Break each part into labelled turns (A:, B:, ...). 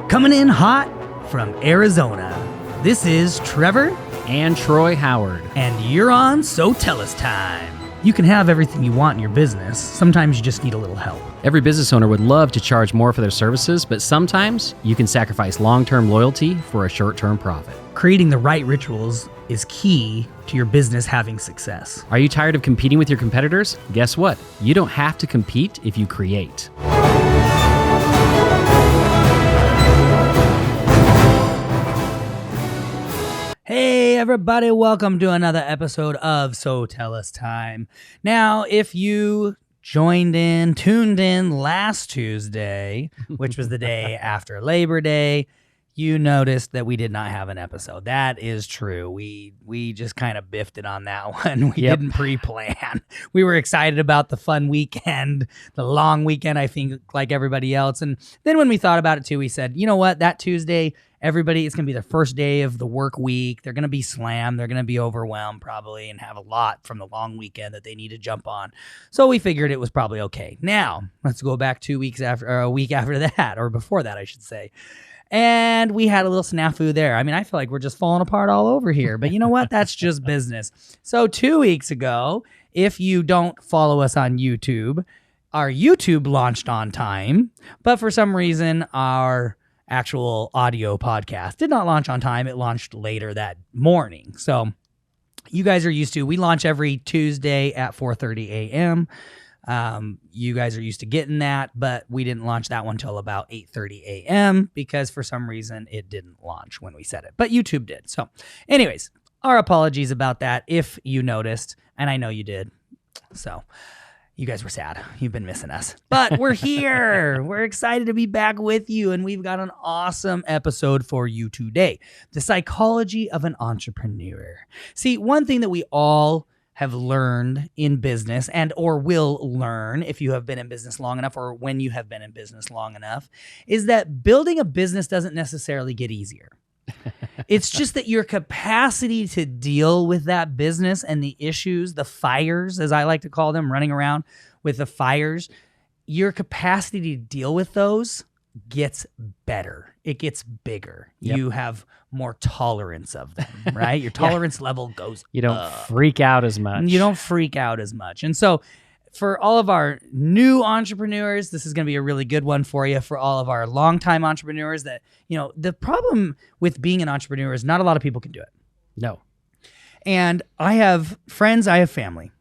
A: Coming in hot from Arizona, this is Trevor
B: and Troy Howard.
A: And you're on So Tell Us Time. You can have everything you want in your business. Sometimes you just need a little help.
B: Every business owner would love to charge more for their services, but sometimes you can sacrifice long-term loyalty for a short-term profit.
A: Creating the right rituals is key to your business having success.
B: Are you tired of competing with your competitors? Guess what? You don't have to compete if you create.
A: Hey everybody, welcome to another episode of So Tell Us Time. Now, if you tuned in last Tuesday, which was the day after Labor Day, you noticed that we did not have an episode. That is true. We just kind of biffed it on that one. We didn't pre-plan. We were excited about the fun weekend, the long weekend, I think, like everybody else. And then when we thought about it too, we said, you know what, that Tuesday, everybody, it's going to be the first day of the work week. They're going to be slammed. They're going to be overwhelmed probably and have a lot from the long weekend that they need to jump on. So we figured it was probably okay. Now, let's go back 2 weeks after, or a week after that, or before that, I should say. And we had a little snafu there. I mean, I feel like we're just falling apart all over here. But you know what? That's just business. So 2 weeks ago, if you don't follow us on YouTube, our YouTube launched on time. But for some reason, our actual audio podcast did not launch on time. It launched later that morning. So you guys are used to, we launch every Tuesday at 4:30 a.m. You guys are used to getting that, but we didn't launch that one till about 8:30 a.m. because for some reason it didn't launch when we said it, but YouTube did. So anyways, our apologies about that if you noticed, and I know you did. So you guys were sad. You've been missing us, but we're here. We're excited to be back with you, and we've got an awesome episode for you today. The psychology of an entrepreneur. See, one thing that we all have learned in business and or will learn if you have been in business long enough or when you have been in business long enough is that building a business doesn't necessarily get easier. It's just that your capacity to deal with that business and the issues, the fires, as I like to call them, running around with the fires, your capacity to deal with those gets better. It gets bigger. Yep. You have more tolerance of them, right? Your tolerance level goes up.
B: You don't freak out as much.
A: You don't freak out as much. And so for all of our new entrepreneurs, this is going to be a really good one for you. For all of our longtime entrepreneurs that, you know, the problem with being an entrepreneur is not a lot of people can do it.
B: No.
A: And I have friends, I have family.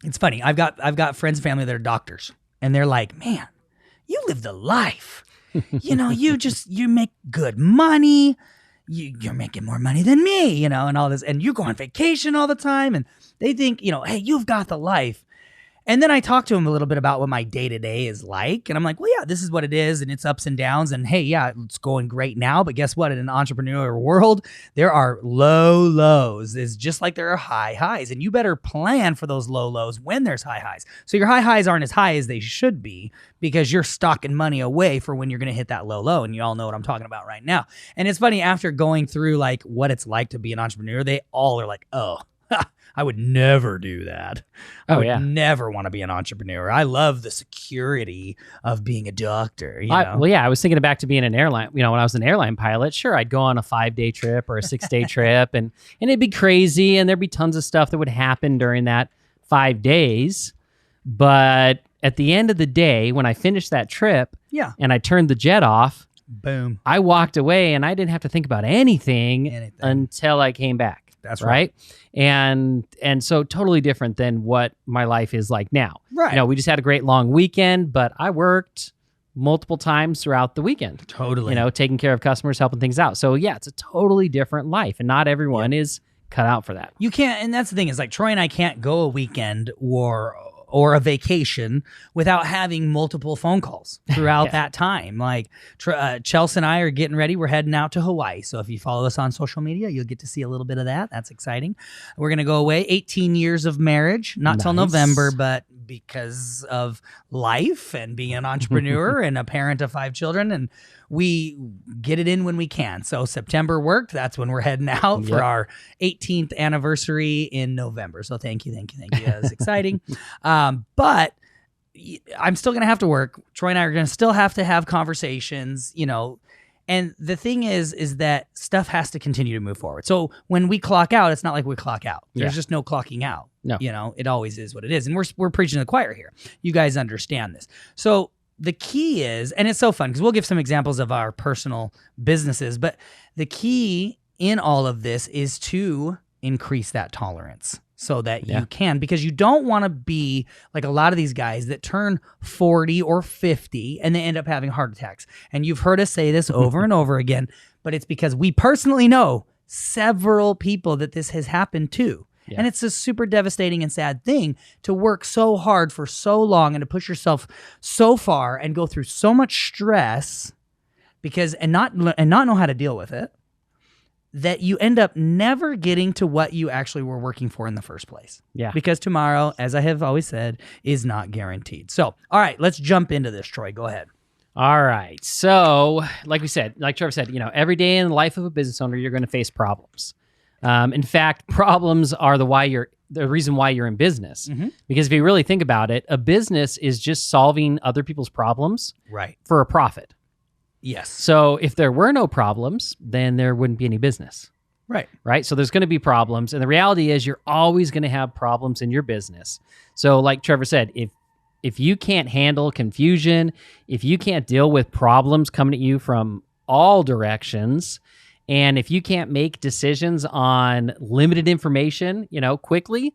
A: It's funny. I've got friends and family that are doctors, and they're like, man, you live the life. You know, you make good money. You're making more money than me, you know, and all this. And you go on vacation all the time. And they think, you know, hey, you've got the life. And then I talk to them a little bit about what my day-to-day is like. And I'm like, well, yeah, this is what it is. And it's ups and downs. And hey, yeah, it's going great now. But guess what? In an entrepreneurial world, there are low lows. It's just like there are high highs. And you better plan for those low lows when there's high highs. So your high highs aren't as high as they should be because you're stocking money away for when you're going to hit that low low. And you all know what I'm talking about right now. And it's funny, after going through like what it's like to be an entrepreneur, they all are like, oh, I would never do that. I would never want to be an entrepreneur. I love the security of being a doctor. You know?
B: Well, yeah, I was thinking back to being an airline. You know, when I was an airline pilot, sure, I'd go on a 5-day trip or a 6-day trip, and it'd be crazy, and there'd be tons of stuff that would happen during that 5 days. But at the end of the day, when I finished that trip, and I turned the jet off,
A: boom,
B: I walked away, and I didn't have to think about anything. Until I came back.
A: That's right.
B: And so totally different than what my life is like now.
A: Right.
B: You know, we just had a great long weekend, but I worked multiple times throughout the weekend.
A: Totally.
B: You know, taking care of customers, helping things out. So yeah, it's a totally different life, and not everyone is cut out for that.
A: You can't, and that's the thing, is like Troy and I can't go a weekend or a vacation without having multiple phone calls throughout that time. Like Chelsea and I are getting ready. We're heading out to Hawaii. So if you follow us on social media, you'll get to see a little bit of that. That's exciting. We're going to go away. 18 years of marriage, not till November, but because of life and being an entrepreneur and a parent of 5 children, and we get it in when we can. So September worked. That's when we're heading out for our 18th anniversary in November. So thank you. That's exciting. But I'm still going to have to work. Troy and I are going to still have to have conversations, you know. And the thing is that stuff has to continue to move forward. So when we clock out, it's not like we clock out. There's just no clocking out.
B: No.
A: You know, it always is what it is. And we're preaching to the choir here. You guys understand this. So the key is, and it's so fun because we'll give some examples of our personal businesses, but the key in all of this is to increase that tolerance so that you can, because you don't want to be like a lot of these guys that turn 40 or 50 and they end up having heart attacks. And you've heard us say this over and over again, but it's because we personally know several people that this has happened to. Yeah. And it's a super devastating and sad thing to work so hard for so long and to push yourself so far and go through so much stress and not know how to deal with it, that you end up never getting to what you actually were working for in the first place.
B: Yeah.
A: Because tomorrow, as I have always said, is not guaranteed. So, all right, let's jump into this, Troy. Go ahead.
B: All right. So, like Trevor said, you know, every day in the life of a business owner, you're going to face problems. In fact, problems are the reason why you're in business. Mm-hmm. Because if you really think about it, a business is just solving other people's problems for a profit.
A: Yes.
B: So if there were no problems, then there wouldn't be any business. Right. So there's going to be problems. And the reality is you're always going to have problems in your business. So like Trevor said, if you can't handle confusion, if you can't deal with problems coming at you from all directions, and if you can't make decisions on limited information, you know, quickly,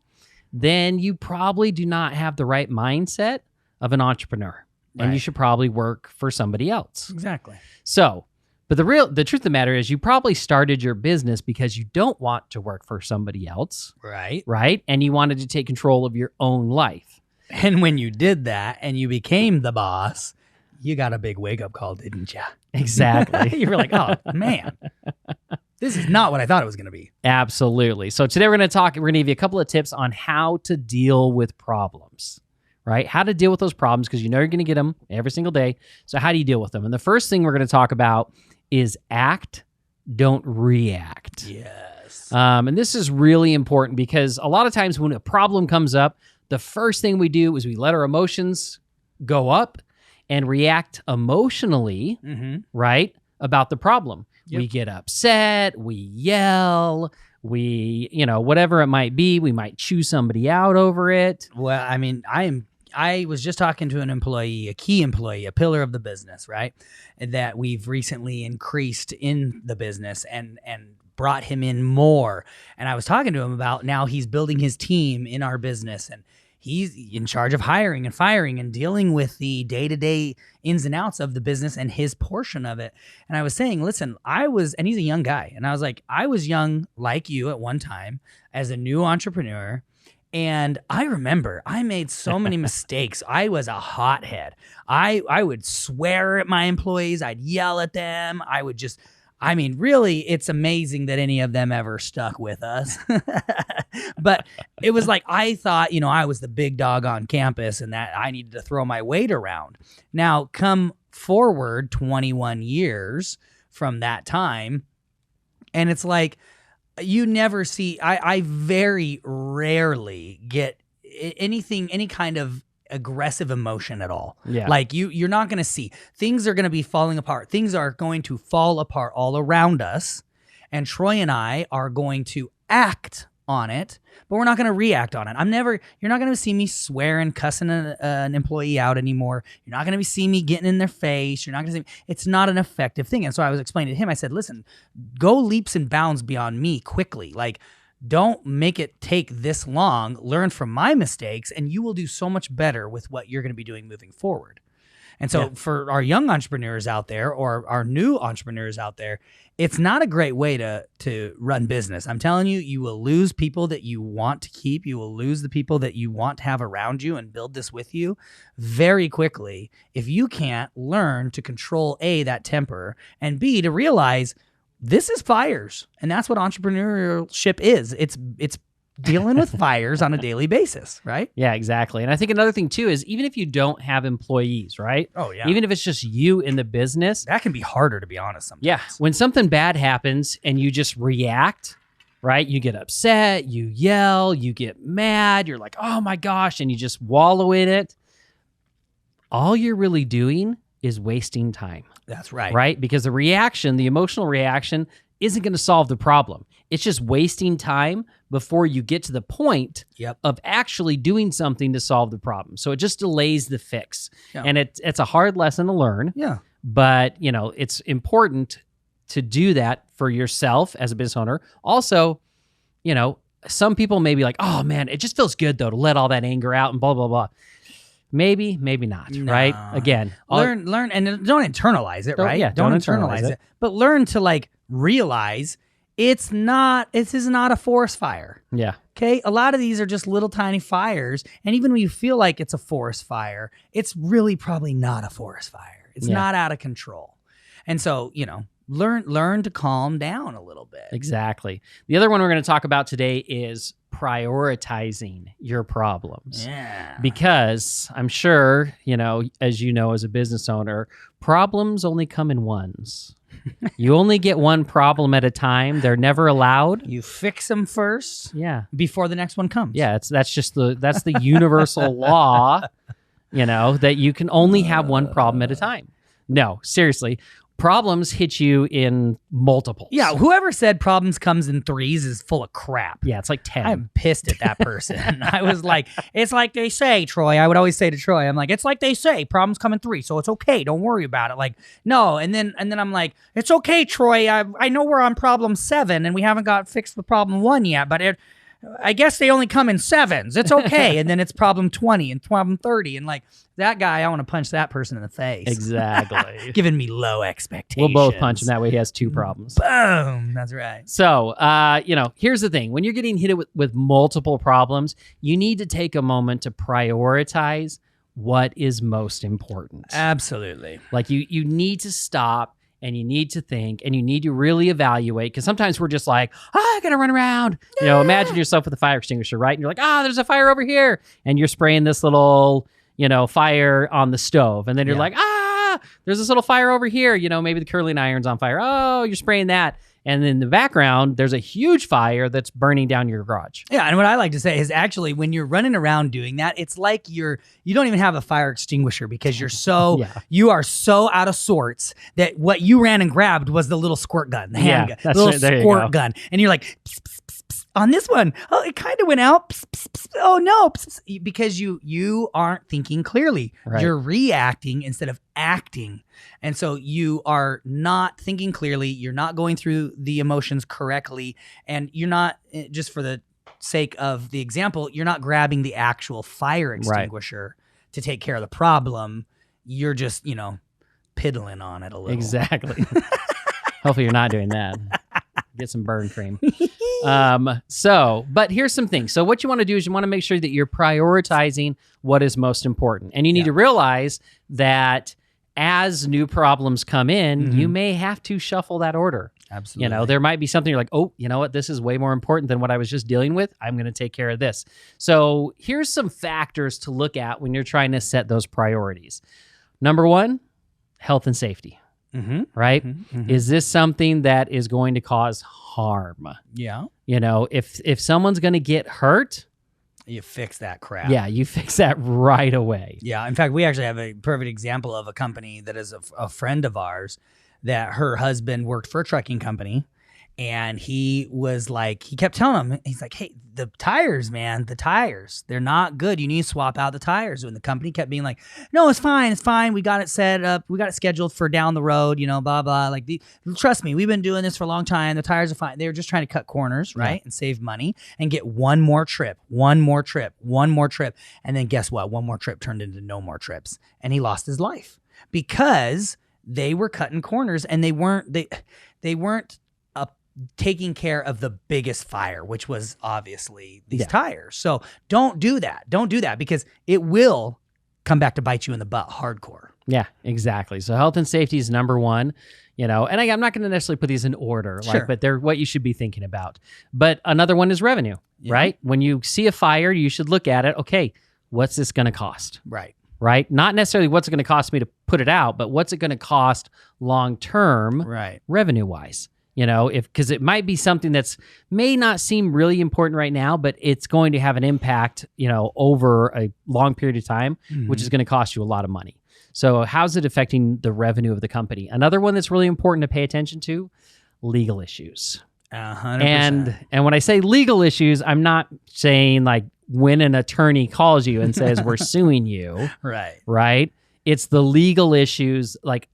B: then you probably do not have the right mindset of an entrepreneur. And you should probably work for somebody else.
A: Exactly.
B: So, but the truth of the matter is you probably started your business because you don't want to work for somebody else. Right? And you wanted to take control of your own life.
A: And when you did that and you became the boss, you got a big wake-up call, didn't you?
B: Exactly.
A: You were like, oh, man, this is not what I thought it was going to be.
B: Absolutely. So today we're going to give you a couple of tips on how to deal with problems. Right? How to deal with those problems, because you know you're going to get them every single day. So how do you deal with them? And the first thing we're going to talk about is act, don't react.
A: Yes.
B: And this is really important because a lot of times when a problem comes up, the first thing we do is we let our emotions go up and react emotionally, right, about the problem. Yep. We get upset, we yell, whatever it might be, we might chew somebody out over it.
A: Well, I mean, I was just talking to an employee, a key employee, a pillar of the business, right? That we've recently increased in the business and brought him in more. And I was talking to him about now he's building his team in our business and he's in charge of hiring and firing and dealing with the day-to-day ins and outs of the business and his portion of it. And I was saying, listen, and he's a young guy. And I was like, I was young like you at one time as a new entrepreneur. And I remember I made so many mistakes. I was a hothead. I would swear at my employees. I'd yell at them. Really, it's amazing that any of them ever stuck with us. But it was like, I thought, I was the big dog on campus and that I needed to throw my weight around. Now, come forward 21 years from that time, and it's like, you never see, I very rarely get any kind of aggressive emotion at all.
B: Yeah.
A: Like you're not going to see. Things are going to be falling apart. Things are going to fall apart all around us. And Troy and I are going to act on it, but we're not going to react on it. You're not going to see me swearing, cussing an employee out anymore. You're not going to see me getting in their face. You're not going to see it's not an effective thing. And so I was explaining to him, I said, listen, go leaps and bounds beyond me quickly. Like, don't make it take this long. Learn from my mistakes, and you will do so much better with what you're going to be doing moving forward. And so for our young entrepreneurs out there or our new entrepreneurs out there, it's not a great way to run business. I'm telling you, you will lose people that you want to keep. You will lose the people that you want to have around you and build this with you very quickly if you can't learn to control A, that temper, and B, to realize this is fires. And that's what entrepreneurship is. It's dealing with fires on a daily basis, right?
B: Yeah, exactly. And I think another thing too is even if you don't have employees, right?
A: Oh, yeah.
B: Even if it's just you in the business.
A: That can be harder, to be honest, sometimes.
B: Yeah. When something bad happens and you just react, right? You get upset, you yell, you get mad, you're like, oh my gosh, and you just wallow in it. all you're really doing is wasting time.
A: That's right.
B: Right? Because the emotional reaction isn't going to solve the problem. It's just wasting time before you get to the point of actually doing something to solve the problem. So it just delays the fix. Yeah. And it's a hard lesson to learn.
A: Yeah.
B: But, it's important to do that for yourself as a business owner. Also, some people may be like, oh man, it just feels good though to let all that anger out and blah, blah, blah. Maybe not, right? Again,
A: learn and don't internalize it, right?
B: Yeah, don't internalize it.
A: But learn to realize this is not a forest fire.
B: Yeah.
A: Okay. A lot of these are just little tiny fires. And even when you feel like it's a forest fire, it's really probably not a forest fire. It's not out of control. And so, learn to calm down a little bit.
B: Exactly. The other one we're going to talk about today is prioritizing your problems.
A: Yeah.
B: Because I'm sure, as as a business owner, problems only come in ones. You only get one problem at a time. They're never allowed.
A: You fix them first.
B: Yeah.
A: Before the next one comes.
B: Yeah, that's the universal law, that you can only have one problem at a time. No, seriously. Problems hit you in multiples.
A: Yeah, whoever said problems comes in threes is full of crap.
B: Yeah, it's like 10.
A: I'm pissed at that person. I was like, it's like they say, Troy. I would always say to Troy, I'm like, it's like they say, problems come in three, so it's okay. Don't worry about it. Like, no. And then I'm like, it's okay, Troy. I know we're on problem 7 and we haven't got fixed with problem 1 yet, but I guess they only come in 7s. It's okay. And then it's problem 20 and problem 30. And that guy, I want to punch that person in the face.
B: Exactly.
A: Giving me low expectations.
B: We'll both punch him that way. He has 2 problems.
A: Boom. That's right.
B: So, here's the thing. When you're getting hit with multiple problems, you need to take a moment to prioritize what is most important.
A: Absolutely.
B: You need to stop. And you need to think and you need to really evaluate, because sometimes we're just like, I gotta run around. Imagine yourself with a fire extinguisher, right? And you're like, there's a fire over here. And you're spraying this little, fire on the stove. And then you're like, there's this little fire over here. Maybe the curling iron's on fire. Oh, you're spraying that. And in the background, there's a huge fire that's burning down your garage.
A: Yeah, and what I like to say is actually when you're running around doing that, it's like you don't even have a fire extinguisher because you're so you are so out of sorts that what you ran and grabbed was the little squirt gun, the handgun, the little squirt gun, and you're like, pss, pss, pss, pss, on this one, oh, it kind of went out. Pss, pss, pss, oh no, pss, pss, because you aren't thinking clearly. Right. You're reacting instead of acting. And so you are not thinking clearly, you're not going through the emotions correctly, and you're not, just for the sake of the example, you're not grabbing the actual fire extinguisher to take care of the problem. You're just, piddling on it a little.
B: Exactly. Hopefully you're not doing that. Get some burn cream. But here's some things. So what you want to do is you want to make sure that you're prioritizing what is most important. And you need to realize that as new problems come in, you may have to shuffle that order.
A: Absolutely.
B: There might be something you're like, oh, you know what? This is way more important than what I was just dealing with. I'm going to take care of this. So here's some factors to look at when you're trying to set those priorities. Number 1, health and safety. Right? Is this something that is going to cause harm?
A: Yeah.
B: If someone's going to get hurt,
A: you fix that crap.
B: Yeah, you fix that right away.
A: Yeah. In fact, we actually have a perfect example of a company that is a friend of ours that her husband worked for a trucking company. And he was like, he kept telling him, he's like, hey, the tires, man, they're not good. You need to swap out the tires. And the company kept being like, no, it's fine. It's fine. We got it set up. We got it scheduled for down the road, blah, blah. Trust me, we've been doing this for a long time. The tires are fine. They were just trying to cut corners, right? Yeah. And save money and get one more trip. And then guess what? One more trip turned into no more trips. And he lost his life because they were cutting corners and they weren't taking care of the biggest fire, which was obviously these tires. So don't do that. Don't do that because it will come back to bite you in the butt hardcore.
B: Yeah, exactly. So health and safety is number 1, and I'm not going to necessarily put these in order, but they're what you should be thinking about. But another one is revenue, right? When you see a fire, you should look at it. Okay, what's this going to cost? Right? Not necessarily what's it going to cost me to put it out, but what's it going to cost long-term revenue-wise? Because it might be something that's may not seem really important right now, but it's going to have an impact, over a long period of time, which is going to cost you a lot of money. So how's it affecting the revenue of the company? Another one that's really important to pay attention to, legal issues.
A: 100%.
B: And when I say legal issues, I'm not saying like when an attorney calls you and says we're suing you, right? It's the legal issues, like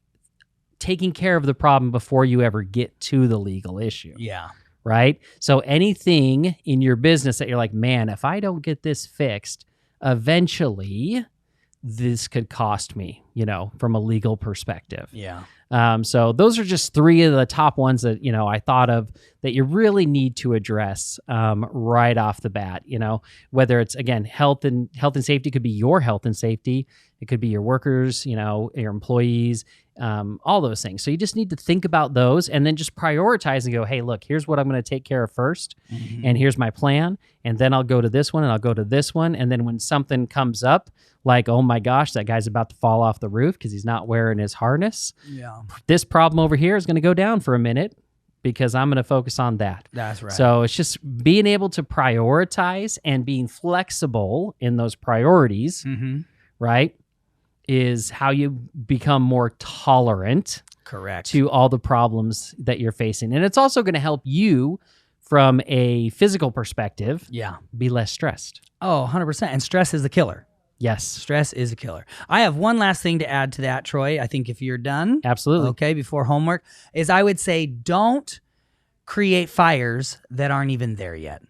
B: taking care of the problem before you ever get to the legal issue.
A: Yeah.
B: Right? So anything in your business that you're like, man, if I don't get this fixed, eventually this could cost me, from a legal perspective.
A: Yeah.
B: So those are just three of the top ones that, I thought of that you really need to address right off the bat, whether it's, again, health and safety. Could be your health and safety. It could be your workers, your employees, all those things. So you just need to think about those and then just prioritize and go, hey, look, here's what I'm going to take care of first. And here's my plan. And then I'll go to this one and I'll go to this one. And then when something comes up, like, oh my gosh, that guy's about to fall off the roof because he's not wearing his harness.
A: Yeah.
B: This problem over here is going to go down for a minute because I'm going to focus on that.
A: That's right.
B: So it's just being able to prioritize and being flexible in those priorities, right, is how you become more tolerant.
A: Correct.
B: To all the problems that you're facing. And it's also going to help you from a physical perspective.
A: Yeah.
B: Be less stressed.
A: Oh, 100%. And stress is the killer.
B: Yes.
A: Stress is a killer. I have one last thing to add to that, Troy. I think if you're done.
B: Absolutely.
A: Okay, before homework, is I would say don't create fires that aren't even there yet.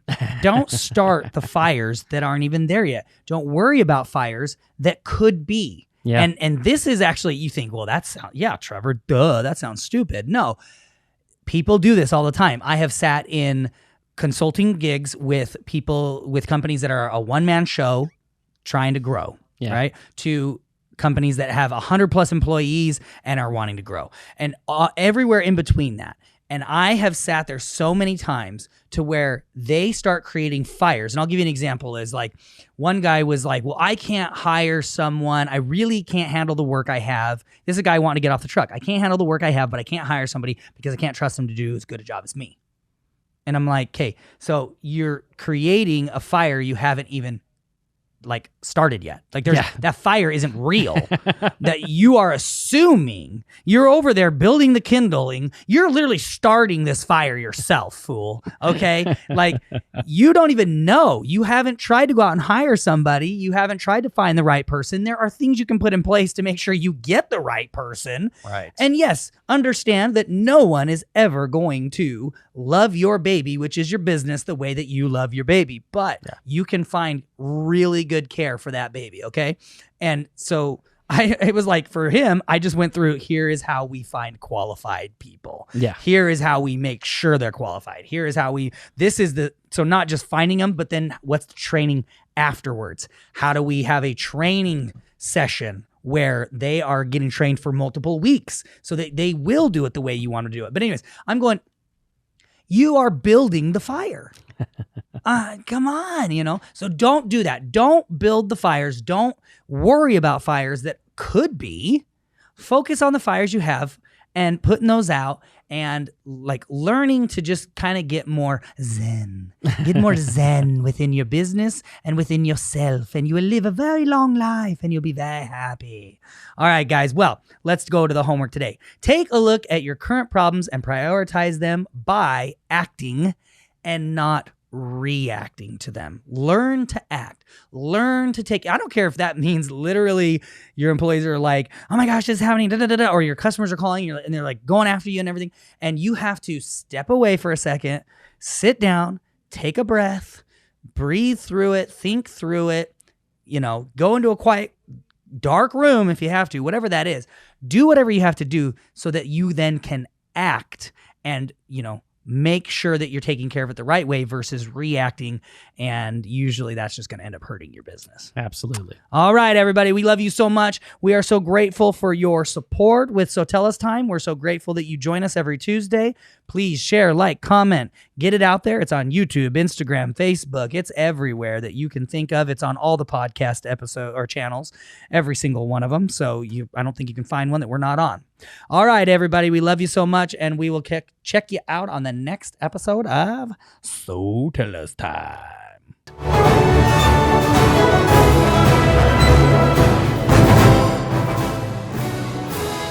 A: Don't start the fires that aren't even there yet. Don't worry about fires that could be.
B: Yeah.
A: And this is actually, you think, well, Trevor, duh, that sounds stupid. No, people do this all the time. I have sat in consulting gigs with people, with companies that are a one-man show trying to grow, right? To companies that have 100+ employees and are wanting to grow, and everywhere in between that. And I have sat there so many times to where they start creating fires. And I'll give you an example is like one guy was like, well, I can't hire someone. I really can't handle the work I have. This is a guy wanting to get off the truck. I can't handle the work I have, but I can't hire somebody because I can't trust them to do as good a job as me. And I'm like, okay, so you're creating a fire you haven't even like started yet. Like that fire isn't real. That you are assuming you're over there building the kindling. You're literally starting this fire yourself, fool. Okay. Like you don't even know. You haven't tried to go out and hire somebody. You haven't tried to find the right person. There are things you can put in place to make sure you get the right person.
B: Right.
A: And yes, understand that no one is ever going to love your baby, which is your business, the way that you love your baby. But you can find really good care for that baby, okay? And so it was like for him, I just went through, here is how we find qualified people.
B: Yeah.
A: Here is how we make sure they're qualified. Here is how so not just finding them, but then what's the training afterwards? How do we have a training session where they are getting trained for multiple weeks so that they will do it the way you want to do it? But anyways, I'm going, you are building the fire. Come on, So don't do that. Don't build the fires. Don't worry about fires that could be. Focus on the fires you have and putting those out and like learning to just kind of get more zen. Get more zen within your business and within yourself, and you will live a very long life and you'll be very happy. All right, guys. Well, let's go to the homework today. Take a look at your current problems and prioritize them by acting and not reacting to them. Learn to act. Learn to take. I don't care if that means literally your employees are like, oh my gosh, this is happening, or your customers are calling you and they're like going after you and everything. And you have to step away for a second, sit down, take a breath, breathe through it, think through it, go into a quiet, dark room if you have to, whatever that is. Do whatever you have to do so that you then can act and, make sure that you're taking care of it the right way versus reacting. And usually that's just going to end up hurting your business.
B: Absolutely.
A: All right, everybody. We love you so much. We are so grateful for your support with So Tell Us Time. We're so grateful that you join us every Tuesday. Please share, like, comment, get it out there. It's on YouTube, Instagram, Facebook. It's everywhere that you can think of. It's on all the podcast episode or channels, every single one of them. So I don't think you can find one that we're not on. All right, everybody. We love you so much, and we will check you out on the next episode of So Tell Us Time.